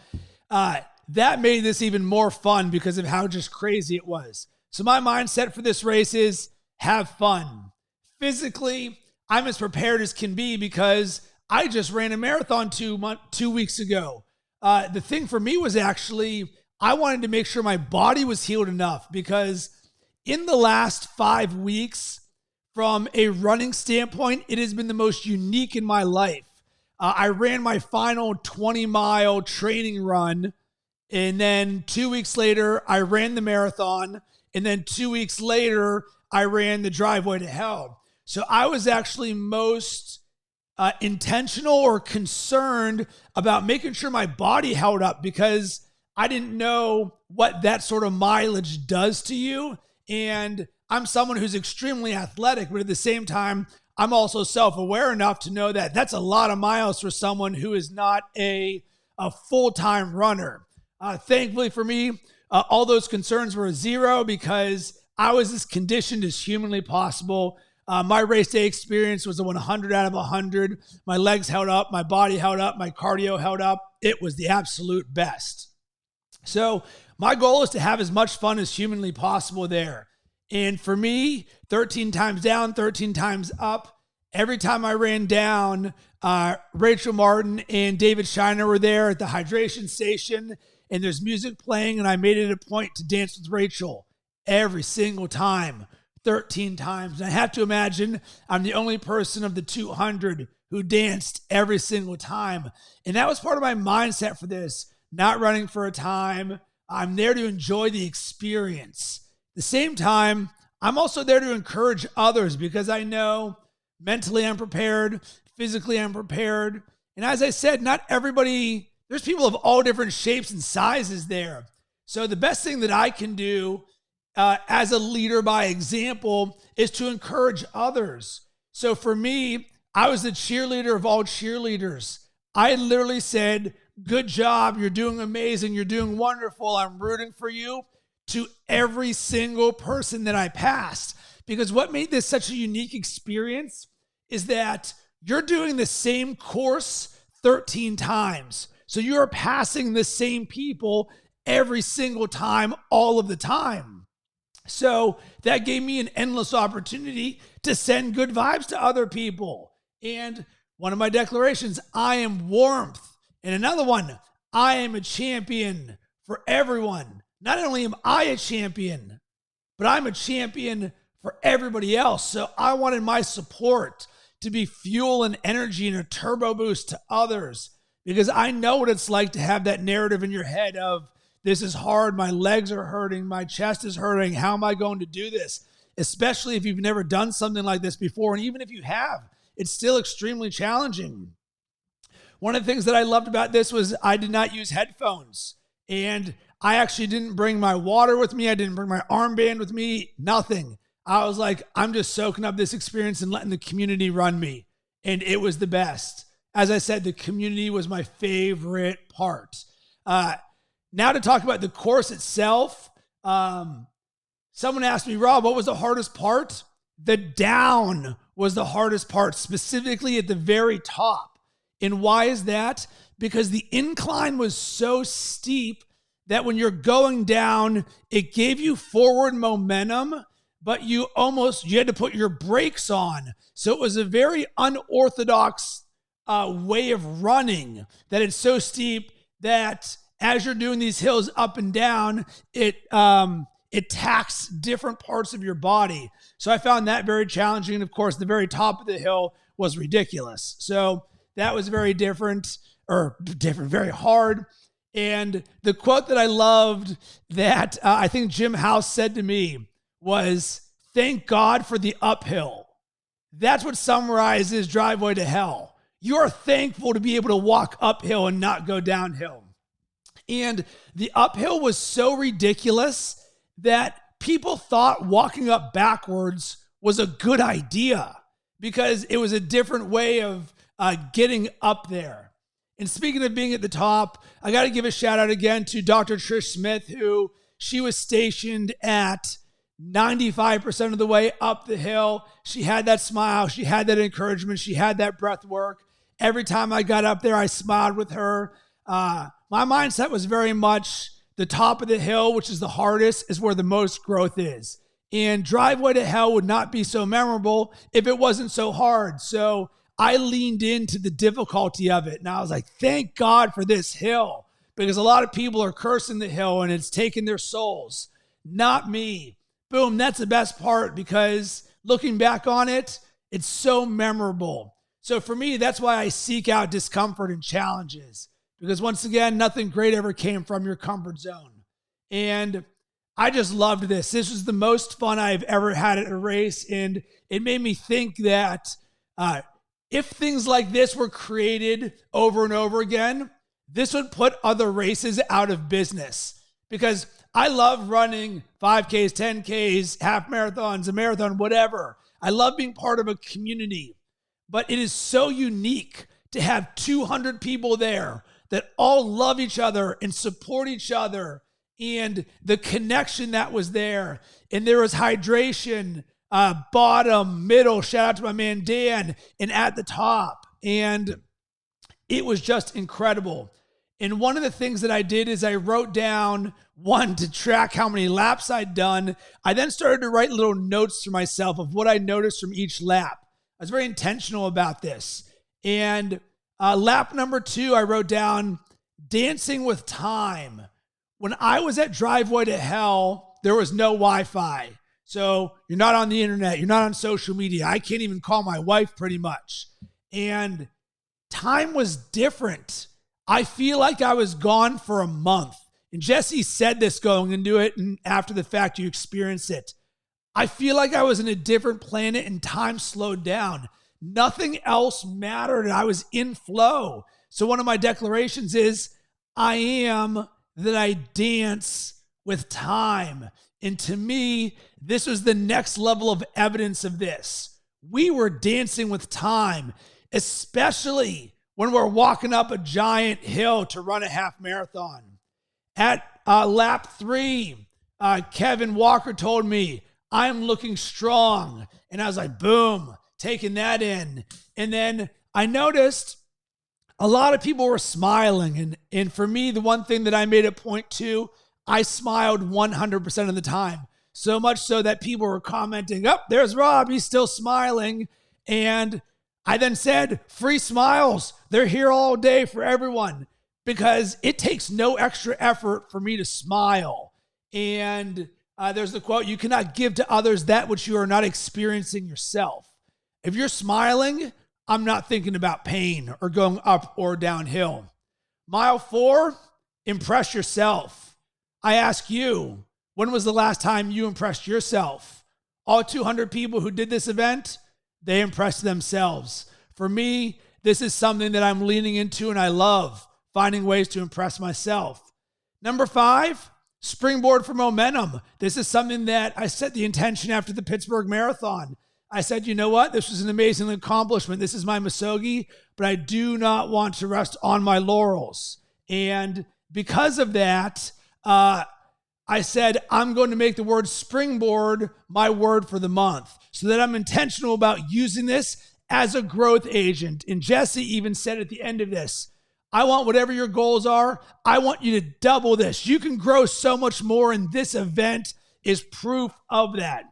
that made this even more fun because of how just crazy it was. So my mindset for this race is have fun. Physically, I'm as prepared as can be because I just ran a marathon 2 weeks ago. The thing for me was actually I wanted to make sure my body was healed enough because in the last 5 weeks, from a running standpoint, it has been the most unique in my life. I ran my final 20-mile training run, and then 2 weeks later, I ran the marathon, and then 2 weeks later, I ran the driveway to hell. So I was actually most intentional or concerned about making sure my body held up because I didn't know what that sort of mileage does to you. And I'm someone who's extremely athletic, but at the same time, I'm also self-aware enough to know that that's a lot of miles for someone who is not a full-time runner. Thankfully for me, all those concerns were zero because I was as conditioned as humanly possible. My race day experience was a 100 out of 100. My legs held up, my body held up, my cardio held up. It was the absolute best. So my goal is to have as much fun as humanly possible there. And for me, 13 times down, 13 times up. Every time I ran down, Rachel Martin and David Shiner were there at the hydration station, and there's music playing, and I made it a point to dance with Rachel every single time, 13 times. And I have to imagine I'm the only person of the 200 who danced every single time. And that was part of my mindset for this, not running for a time. I'm there to enjoy the experience. At the same time, I'm also there to encourage others because I know mentally I'm prepared, physically I'm prepared. And as I said, not everybody, there's people of all different shapes and sizes there. So the best thing that I can do as a leader by example is to encourage others. So for me, I was the cheerleader of all cheerleaders. I literally said, good job, you're doing amazing, you're doing wonderful, I'm rooting for you, to every single person that I passed. Because what made this such a unique experience is that you're doing the same course 13 times. So you're passing the same people every single time, all of the time. So that gave me an endless opportunity to send good vibes to other people. And one of my declarations, I am warmth. And another one, I am a champion for everyone. Not only am I a champion, but I'm a champion for everybody else. So I wanted my support to be fuel and energy and a turbo boost to others because I know what it's like to have that narrative in your head of, this is hard, my legs are hurting, my chest is hurting, how am I going to do this? Especially if you've never done something like this before, and even if you have, it's still extremely challenging. One of the things that I loved about this was I did not use headphones, and I actually didn't bring my water with me, I didn't bring my armband with me, nothing. I was like, I'm just soaking up this experience and letting the community run me, and it was the best. As I said, the community was my favorite part. Now to talk about the course itself, someone asked me, Rob, what was the hardest part? The down was the hardest part, specifically at the very top. And why is that? Because the incline was so steep that when you're going down, it gave you forward momentum, but you had to put your brakes on. So it was a very unorthodox way of running, that it's so steep that as you're doing these hills up and down, it taxes different parts of your body. So I found that very challenging. And of course, the very top of the hill was ridiculous. So that was very very hard. And the quote that I loved that I think Jim House said to me was, "Thank God for the uphill." That's what summarizes Driveway to Hell. You're thankful to be able to walk uphill and not go downhill. And the uphill was so ridiculous that people thought walking up backwards was a good idea because it was a different way of getting up there. And speaking of being at the top, I got to give a shout out again to Dr. Trish Smith, who she was stationed at 95% of the way up the hill. She had that smile. She had that encouragement. She had that breath work. Every time I got up there, I smiled with her. My mindset was very much the top of the hill, which is the hardest, is where the most growth is. And Driveway to Hell would not be so memorable if it wasn't so hard. So I leaned into the difficulty of it. And I was like, thank God for this hill, because a lot of people are cursing the hill and it's taking their souls. Not me. Boom, that's the best part, because looking back on it, it's so memorable. So for me, that's why I seek out discomfort and challenges, because once again, nothing great ever came from your comfort zone. And I just loved this. This was the most fun I've ever had at a race. And it made me think that if things like this were created over and over again, this would put other races out of business, because I love running 5Ks, 10Ks, half marathons, a marathon, whatever. I love being part of a community, but it is so unique to have 200 people there that all love each other and support each other, and the connection that was there. And there was hydration, bottom, middle, shout out to my man Dan, and at the top. And it was just incredible. And one of the things that I did is I wrote down, one, to track how many laps I'd done. I then started to write little notes for myself of what I noticed from each lap. I was very intentional about this. And lap number 2, I wrote down dancing with time. When I was at Driveway to Hell, there was no Wi-Fi. So you're not on the internet. You're not on social media. I can't even call my wife pretty much. And time was different. I feel like I was gone for a month. And Jesse said this going into it, and after the fact, you experience it. I feel like I was in a different planet and time slowed down. Nothing else mattered, and I was in flow. So one of my declarations is, I am that I dance with time. And to me, this was the next level of evidence of this. We were dancing with time, especially when we're walking up a giant hill to run a half marathon. At lap 3, Kevin Walker told me, I'm looking strong. And I was like, boom, taking that in. And then I noticed a lot of people were smiling. And for me, the one thing that I made a point to, I smiled 100% of the time. So much so that people were commenting, oh, there's Rob, he's still smiling. And I then said, free smiles. They're here all day for everyone, because it takes no extra effort for me to smile. And there's the quote, you cannot give to others that which you are not experiencing yourself. If you're smiling, I'm not thinking about pain or going up or downhill. Mile 4, impress yourself. I ask you, when was the last time you impressed yourself? All 200 people who did this event, they impressed themselves. For me, this is something that I'm leaning into, and I love finding ways to impress myself. Number 5, springboard for momentum. This is something that I set the intention after the Pittsburgh Marathon. I said, you know what? This was an amazing accomplishment. This is my Musogi, but I do not want to rest on my laurels. And because of that, I said, I'm going to make the word springboard my word for the month so that I'm intentional about using this as a growth agent. And Jesse even said at the end of this, I want whatever your goals are, I want you to double this. You can grow so much more, and this event is proof of that.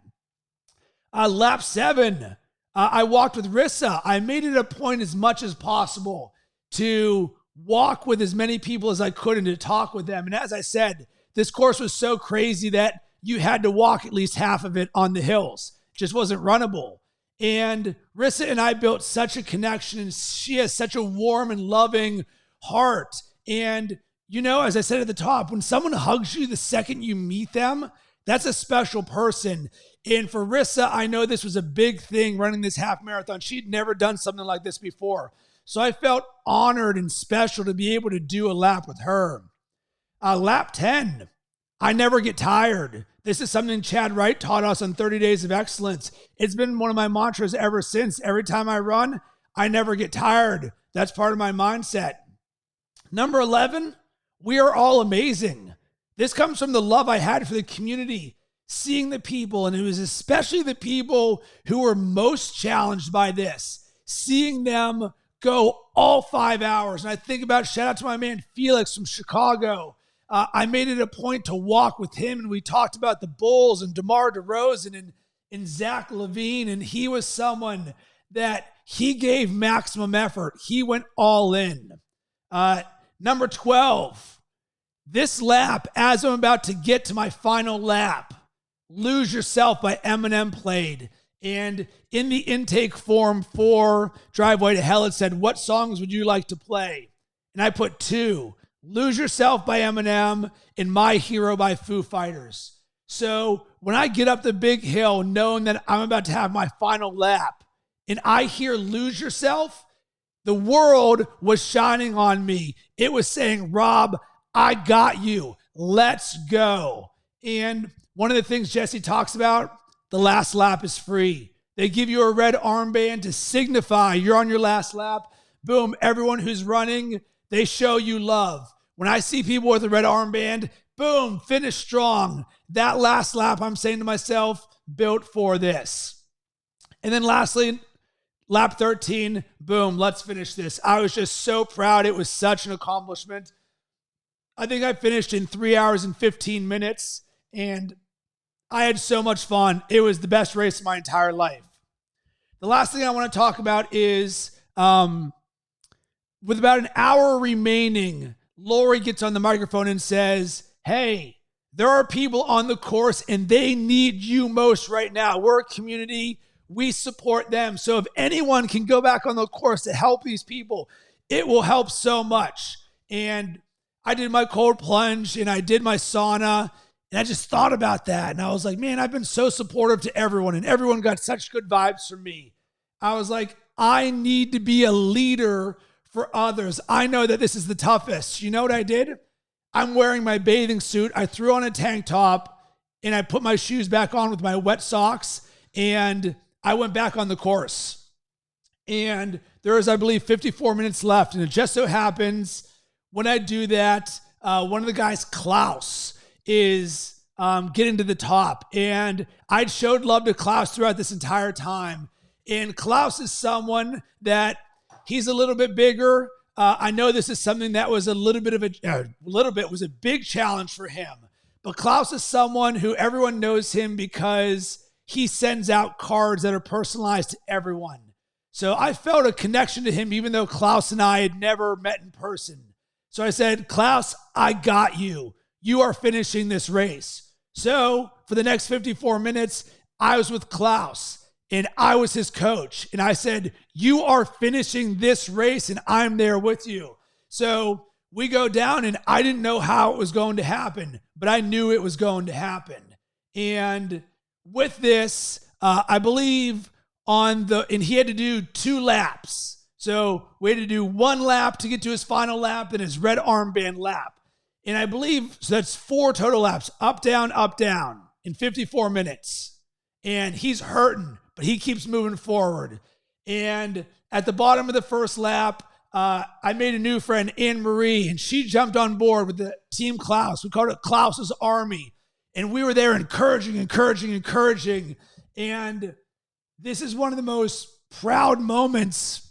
Lap 7, I walked with Rissa. I made it a point as much as possible to walk with as many people as I could and to talk with them. And as I said, this course was so crazy that you had to walk at least half of it on the hills. It just wasn't runnable. And Rissa and I built such a connection, and she has such a warm and loving heart. And, as I said at the top, when someone hugs you the second you meet them, that's a special person. And for Rissa, I know this was a big thing running this half marathon. She'd never done something like this before. So I felt honored and special to be able to do a lap with her. Lap 10, I never get tired. This is something Chad Wright taught us on 30 Days of Excellence. It's been one of my mantras ever since. Every time I run, I never get tired. That's part of my mindset. Number 11, we are all amazing. This comes from the love I had for the community, seeing the people, and it was especially the people who were most challenged by this, seeing them go all 5 hours. And I think about, shout out to my man Felix from Chicago. I made it a point to walk with him, and we talked about the Bulls and DeMar DeRozan and Zach LaVine, and he was someone that he gave maximum effort. He went all in. Number 12, this lap, as I'm about to get to my final lap, Lose Yourself by Eminem played. And in the intake form for Driveway to Hell, it said, what songs would you like to play? And I put 2. Lose Yourself by Eminem and My Hero by Foo Fighters. So when I get up the big hill knowing that I'm about to have my final lap and I hear Lose Yourself, the world was shining on me. It was saying, Rob, I got you. Let's go. And one of the things Jesse talks about, the last lap is free. They give you a red armband to signify you're on your last lap. Boom, everyone who's running, they show you love. When I see people with a red armband, boom, finish strong. That last lap, I'm saying to myself, built for this. And then lastly, lap 13, boom, let's finish this. I was just so proud. It was such an accomplishment. I think I finished in 3 hours and 15 minutes, and I had so much fun. It was the best race of my entire life. The last thing I want to talk about is, with about an hour remaining, Lori gets on the microphone and says, hey, there are people on the course and they need you most right now. We're a community. We support them. So if anyone can go back on the course to help these people, it will help so much. And I did my cold plunge and I did my sauna, and I just thought about that. And I was like, man, I've been so supportive to everyone, and everyone got such good vibes from me. I was like, I need to be a leader for others. I know that this is the toughest. You know what I did? I'm wearing my bathing suit. I threw on a tank top and I put my shoes back on with my wet socks, and I went back on the course. And there is, I believe, 54 minutes left. And it just so happens when I do that, one of the guys, Klaus, is getting to the top. And I'd showed love to Klaus throughout this entire time. And Klaus is someone that he's a little bit bigger. I know this is something that was was a big challenge for him. But Klaus is someone who everyone knows him because he sends out cards that are personalized to everyone. So I felt a connection to him, even though Klaus and I had never met in person. So I said, Klaus, I got you. You are finishing this race. So for the next 54 minutes, I was with Klaus. And I was his coach. And I said, you are finishing this race and I'm there with you. So we go down, and I didn't know how it was going to happen, but I knew it was going to happen. And with this, I believe and he had to do 2 laps. So we had to do 1 lap to get to his final lap and his red armband lap. And I believe, so that's 4 total laps, up, down, in 54 minutes. And he's hurting, but he keeps moving forward. And at the bottom of the first lap, I made a new friend, Anne-Marie, and she jumped on board with the Team Klaus. We called it Klaus's Army. And we were there encouraging. And this is one of the most proud moments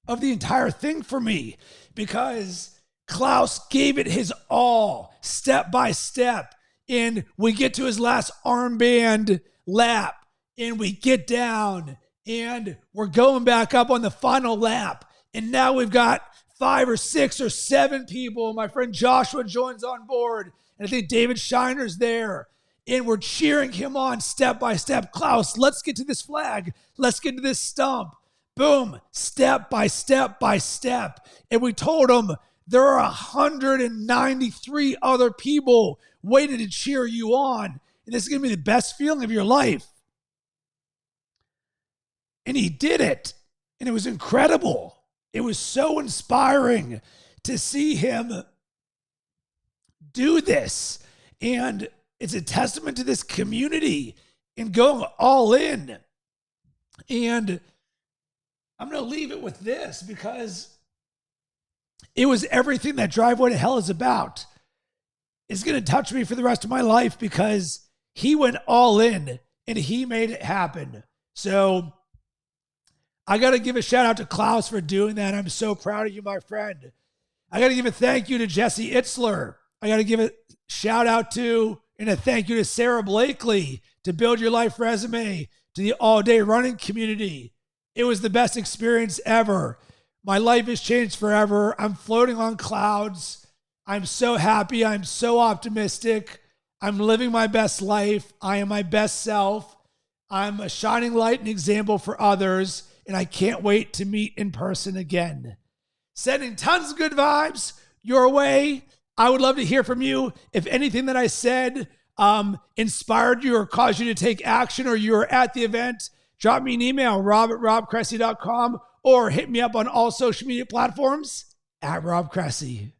of the entire thing for me, because Klaus gave it his all, step by step. And we get to his last armband lap, and we get down, and we're going back up on the final lap. And now we've got 5 or 6 or 7 people. My friend Joshua joins on board, and I think David Shiner's there. And we're cheering him on step by step. Klaus, let's get to this flag. Let's get to this stump. Boom, step by step by step. And we told him there are 193 other people waiting to cheer you on. And this is going to be the best feeling of your life. And he did it. And it was incredible. It was so inspiring to see him do this. And it's a testament to this community and going all in. And I'm going to leave it with this, because it was everything that Driveway to Hell is about. It's going to touch me for the rest of my life, because he went all in and he made it happen. So I got to give a shout out to Klaus for doing that. I'm so proud of you, my friend. I got to give a thank you to Jesse Itzler. I got to give a shout out to and a thank you to Sara Blakely, to Build Your Life Resume, to the All Day Running community. It was the best experience ever. My life has changed forever. I'm floating on clouds. I'm so happy. I'm so optimistic. I'm living my best life. I am my best self. I'm a shining light and example for others, and I can't wait to meet in person again. Sending tons of good vibes your way. I would love to hear from you. If anything that I said inspired you or caused you to take action, or you were at the event, drop me an email, rob@robcressy.com, or hit me up on all social media platforms @RobCressy.